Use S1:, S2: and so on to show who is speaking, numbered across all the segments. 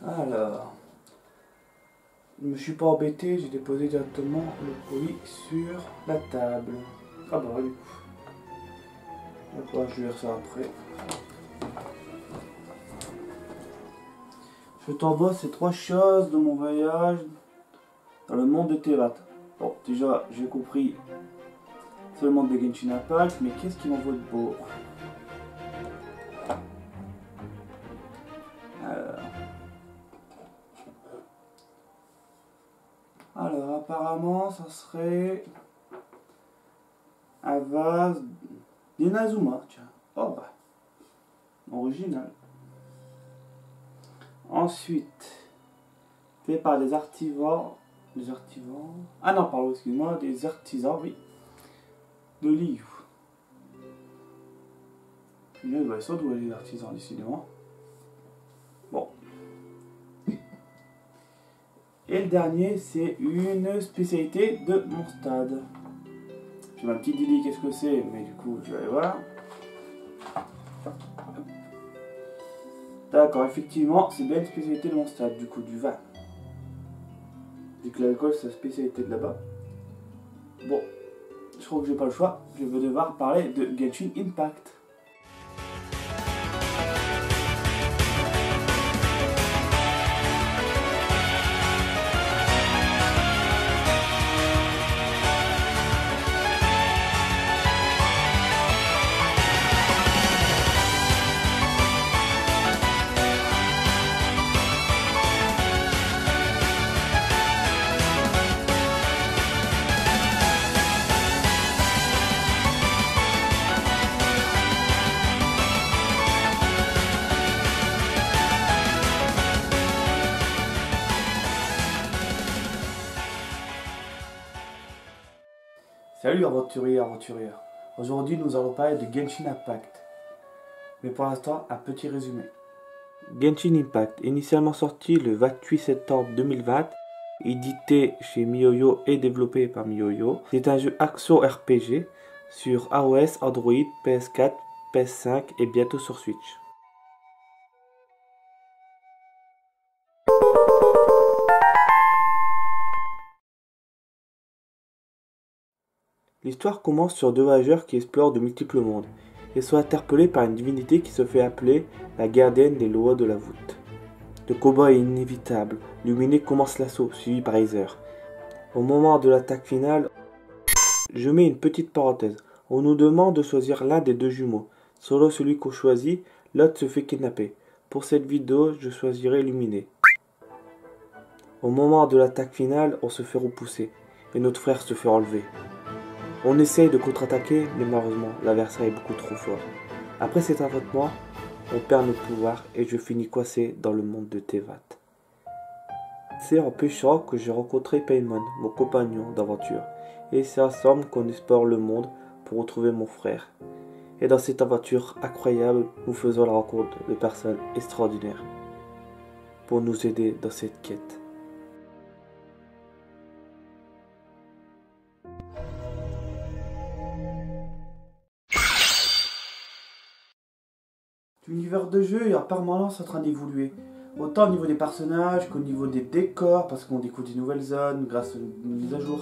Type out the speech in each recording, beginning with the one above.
S1: Alors, je me suis pas embêté, j'ai déposé directement le colis sur la table. Ah bah du coup. D'accord, je vais faire ça après. Je t'envoie ces 3 choses de mon voyage dans le monde de Tevat. Bon, déjà, j'ai compris, c'est le monde de Genshin Impact, mais qu'est-ce qui m'envoie de beau? Alors, apparemment, ça serait un vase d'Inazuma, tiens. Oh bah, original. Ensuite, fait par des artisans. Ah non, pardon, excuse-moi, des artisans, oui. De Liu. Il va essayer d'où les artisans, décidément. Bon. Et le dernier, c'est une spécialité de mon stade. J'ai ma petite idée qu'est-ce que c'est, mais du coup, je vais aller voir. D'accord, effectivement, c'est bien une spécialité de mon stade, du coup, du vin. Vu que l'alcool, c'est la spécialité de là-bas. Bon, je crois que j'ai pas le choix. Je vais devoir parler de Genshin Impact. Salut aventuriers et aventurières. Aujourd'hui nous allons parler de Genshin Impact. Mais pour l'instant, un petit résumé. Genshin Impact, initialement sorti le 28 septembre 2020, édité chez MiYoYo et développé par MiYoYo, c'est un jeu action RPG sur iOS, Android, PS4, PS5 et bientôt sur Switch. L'histoire commence sur 2 voyageurs qui explorent de multiples mondes et sont interpellés par une divinité qui se fait appeler la gardienne des lois de la voûte. Le combat est inévitable, Luminé commence l'assaut, suivi par Aether. Au moment de l'attaque finale, je mets une petite parenthèse. On nous demande de choisir l'un des 2 jumeaux. Selon celui qu'on choisit, l'autre se fait kidnapper. Pour cette vidéo, je choisirai Luminé. Au moment de l'attaque finale, on se fait repousser et notre frère se fait enlever. On essaye de contre-attaquer, mais malheureusement, l'adversaire est beaucoup trop fort. Après cet affrontement, on perd notre pouvoir et je finis coincé dans le monde de Tevat. C'est en pêchant que j'ai rencontré Paimon, mon compagnon d'aventure, et c'est ensemble qu'on explore le monde pour retrouver mon frère. Et dans cette aventure incroyable, nous faisons la rencontre de personnes extraordinaires pour nous aider dans cette quête. L'univers de jeu est en permanence en train d'évoluer, autant au niveau des personnages qu'au niveau des décors, parce qu'on découvre des nouvelles zones grâce aux mises à jour.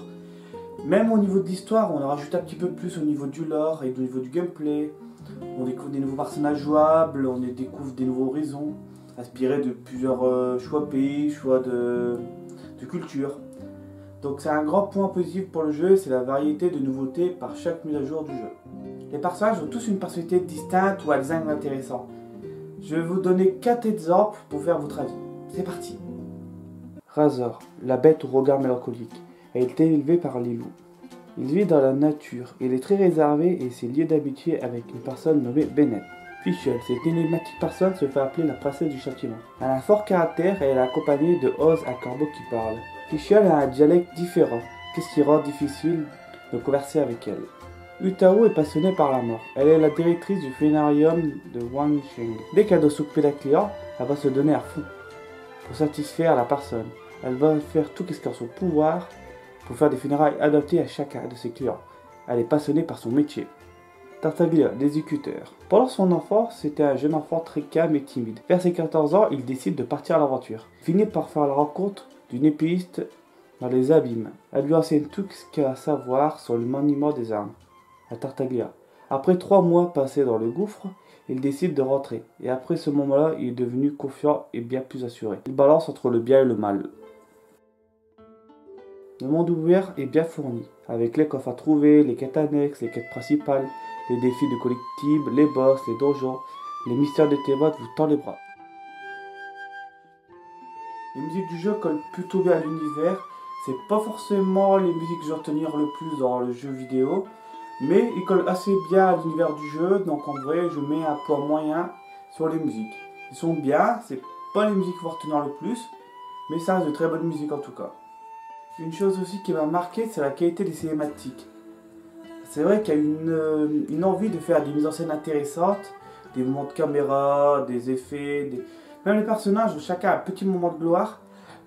S1: Même au niveau de l'histoire, on a rajouté un petit peu plus au niveau du lore et au niveau du gameplay. On découvre des nouveaux personnages jouables, on découvre des nouveaux horizons, inspirés de plusieurs choix pays, choix de culture. Donc c'est un grand point positif pour le jeu, c'est la variété de nouveautés par chaque mise à jour du jeu. Les personnages ont tous une personnalité distincte ou un design intéressant. Je vais vous donner 4 exemples pour faire votre avis. C'est parti. Razor, la bête au regard mélancolique, a été élevé par les loups. Il vit dans la nature, il est très réservé et s'est lié d'amitié avec une personne nommée Bennett. Fischl, cette énigmatique personne se fait appeler la princesse du châtiment. Elle a un fort caractère et elle est accompagnée de Oz, un corbeau qui parle. Fischl a un dialecte différent, ce qui rend difficile de converser avec elle. Utao est passionnée par la mort. Elle est la directrice du funérarium de Wangsheng. Dès qu'elle doit s'occuper d'un client, elle va se donner à fond pour satisfaire la personne. Elle va faire tout ce qui est en son pouvoir pour faire des funérailles adaptées à chacun de ses clients. Elle est passionnée par son métier. Tartaglia, l'exécuteur. Pendant son enfance, c'était un jeune enfant très calme et timide. Vers ses 14 ans, il décide de partir à l'aventure. Il finit par faire la rencontre d'une épéiste dans les abîmes. Elle lui enseigne tout ce qu'il y a à savoir sur le maniement des armes. À Tartaglia. Après 3 mois passés dans le gouffre, il décide de rentrer. Et après ce moment-là, il est devenu confiant et bien plus assuré. Il balance entre le bien et le mal. Le monde ouvert est bien fourni, avec les coffres à trouver, les quêtes annexes, les quêtes principales, les défis de collectibles, les boss, les donjons, les mystères de Teyvat vous tend les bras. Les musiques du jeu collent plutôt bien à l'univers, c'est pas forcément les musiques que je vais retenir le plus dans le jeu vidéo, mais ils collent assez bien à l'univers du jeu, donc en vrai je mets un point moyen sur les musiques. Ils sont bien, c'est pas les musiques qu'il faut retenir le plus, mais ça reste de très bonnes musiques en tout cas. Une chose aussi qui m'a marqué, c'est la qualité des cinématiques. C'est vrai qu'il y a une envie de faire des mises en scène intéressantes, des moments de caméra, des effets, même les personnages, chacun a un petit moment de gloire.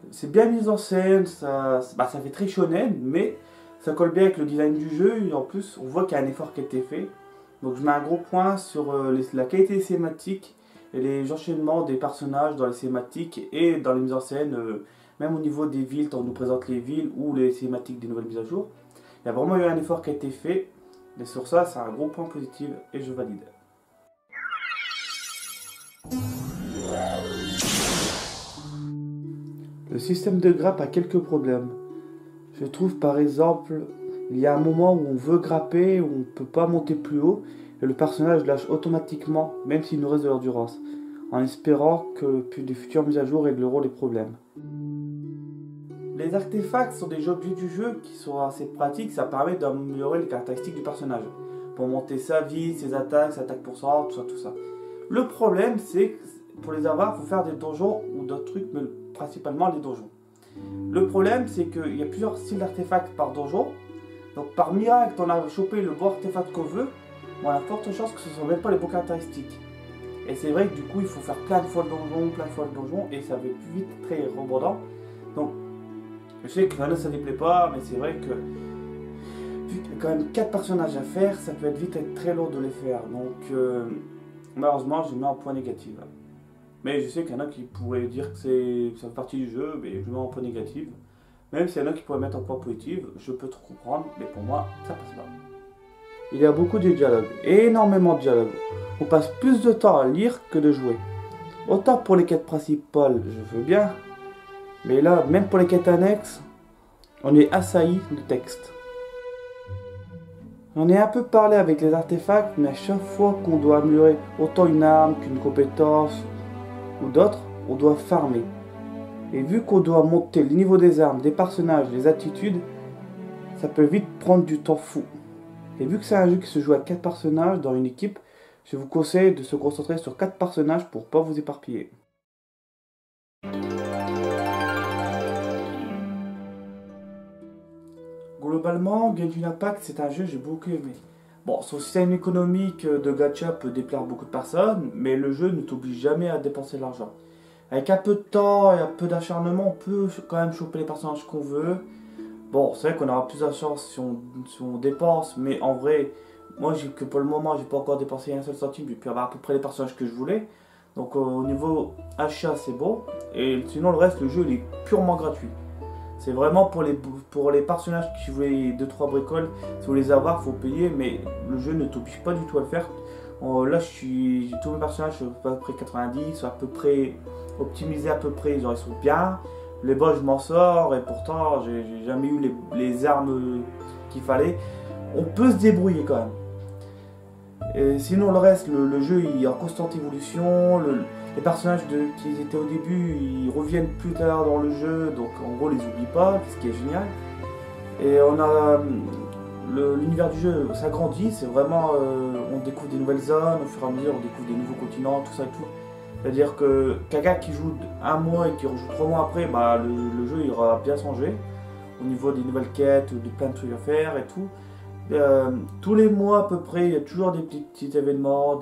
S1: C'est bien mis en scène, ça fait très shonen, mais ça colle bien avec le design du jeu, et en plus on voit qu'il y a un effort qui a été fait. Donc je mets un gros point sur la qualité des cinématiques et les enchaînements des personnages dans les cinématiques et dans les mises en scène, même au niveau des villes, quand on nous présente les villes ou les cinématiques des nouvelles mises à jour. Il y a vraiment eu un effort qui a été fait, et sur ça c'est un gros point positif et je valide. Le système de grappe a quelques problèmes. Je trouve par exemple, il y a un moment où on veut grapper, où on ne peut pas monter plus haut, et le personnage lâche automatiquement, même s'il nous reste de l'endurance, en espérant que de futures mises à jour régleront les problèmes. Les artefacts sont des objets du jeu qui sont assez pratiques, ça permet d'améliorer les caractéristiques du personnage. Pour monter sa vie, ses attaques pour sort, tout ça. Le problème c'est que pour les avoir, il faut faire des donjons ou d'autres trucs, mais principalement les donjons. Le problème c'est qu'il y a plusieurs styles d'artefacts par donjon. Donc par miracle, on a chopé le bon artefact qu'on veut, on a forte chance que ce ne sont même pas les bonnes caractéristiques. Et c'est vrai que du coup il faut faire plein de fois le donjon, et ça va plus vite très redondant. Donc je sais que ça ne déplaît pas, mais c'est vrai que vu qu'il y a quand même 4 personnages à faire, ça peut vite être très lourd de les faire. Donc malheureusement je mets en point négatif. Mais je sais qu'il y en a qui pourraient dire que ça fait partie du jeu, mais je mets en point négatif. Même s'il y en a qui pourraient mettre en point positif, je peux trop comprendre, mais pour moi ça passe pas. Il y a beaucoup de dialogues, énormément de dialogues. On passe plus de temps à lire que de jouer. Autant pour les quêtes principales, je veux bien, mais là, même pour les quêtes annexes, on est assailli de texte. On est un peu parlé avec les artefacts, mais à chaque fois qu'on doit améliorer autant une arme qu'une compétence ou d'autres, on doit farmer. Et vu qu'on doit monter le niveau des armes, des personnages, des attitudes, ça peut vite prendre du temps fou. Et vu que c'est un jeu qui se joue à 4 personnages dans une équipe, je vous conseille de se concentrer sur 4 personnages pour ne pas vous éparpiller. Globalement, Genshin Impact c'est un jeu que j'ai beaucoup aimé. Bon, son système économique de gacha peut déplaire beaucoup de personnes, mais le jeu ne t'oblige jamais à dépenser de l'argent. Avec un peu de temps et un peu d'acharnement, on peut quand même choper les personnages qu'on veut. Bon, c'est vrai qu'on aura plus de chance si on dépense, mais en vrai, moi que pour le moment, j'ai pas encore dépensé un seul centime, j'ai pu avoir à peu près les personnages que je voulais. Donc au niveau achat, c'est bon. Et sinon, le reste, le jeu, il est purement gratuit. C'est vraiment pour les personnages qui voulaient 2-3 bricoles, si vous voulez les avoir, il faut payer, mais le jeu ne t'oblige pas du tout à le faire. Là, j'ai tous mes personnages, à peu près 90, à peu près optimisés, à peu près, genre ils sont bien. Les boss, je m'en sors, et pourtant, j'ai jamais eu les armes qu'il fallait. On peut se débrouiller quand même. Et sinon, le reste, le jeu il est en constante évolution. Les personnages qui étaient au début, ils reviennent plus tard dans le jeu, donc en gros, on les oublie pas, ce qui est génial. Et on a l'univers du jeu s'agrandit, c'est vraiment, on découvre des nouvelles zones, au fur et à mesure, on découvre des nouveaux continents, tout ça et tout. C'est-à-dire que quelqu'un qui joue un mois et qui rejoue 3 mois après, bah, le jeu il aura bien changé au niveau des nouvelles quêtes, de plein de trucs à faire et tout. Tous les mois à peu près, il y a toujours des petits événements,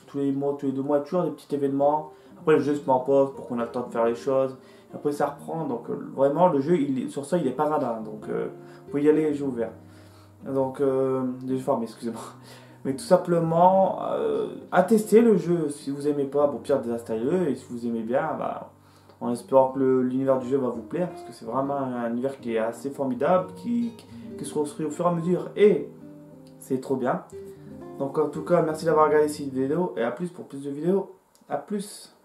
S1: tous les 2 mois, il y a toujours des petits événements. Après le jeu se met en pause pour qu'on ait le temps de faire les choses. Après ça reprend, donc vraiment le jeu, sur ça il est pas radin, donc vous pouvez y aller les jeux ouverts. Donc, déjà fermé, excusez-moi. mais tout simplement à tester le jeu. Si vous aimez pas, bon, pire désinstallez-le, et si vous aimez bien, bah, en espérant que l'univers du jeu va vous plaire, parce que c'est vraiment un univers qui est assez formidable, qui se construit au fur et à mesure, et c'est trop bien. Donc en tout cas, merci d'avoir regardé cette vidéo, et à plus pour plus de vidéos. À plus.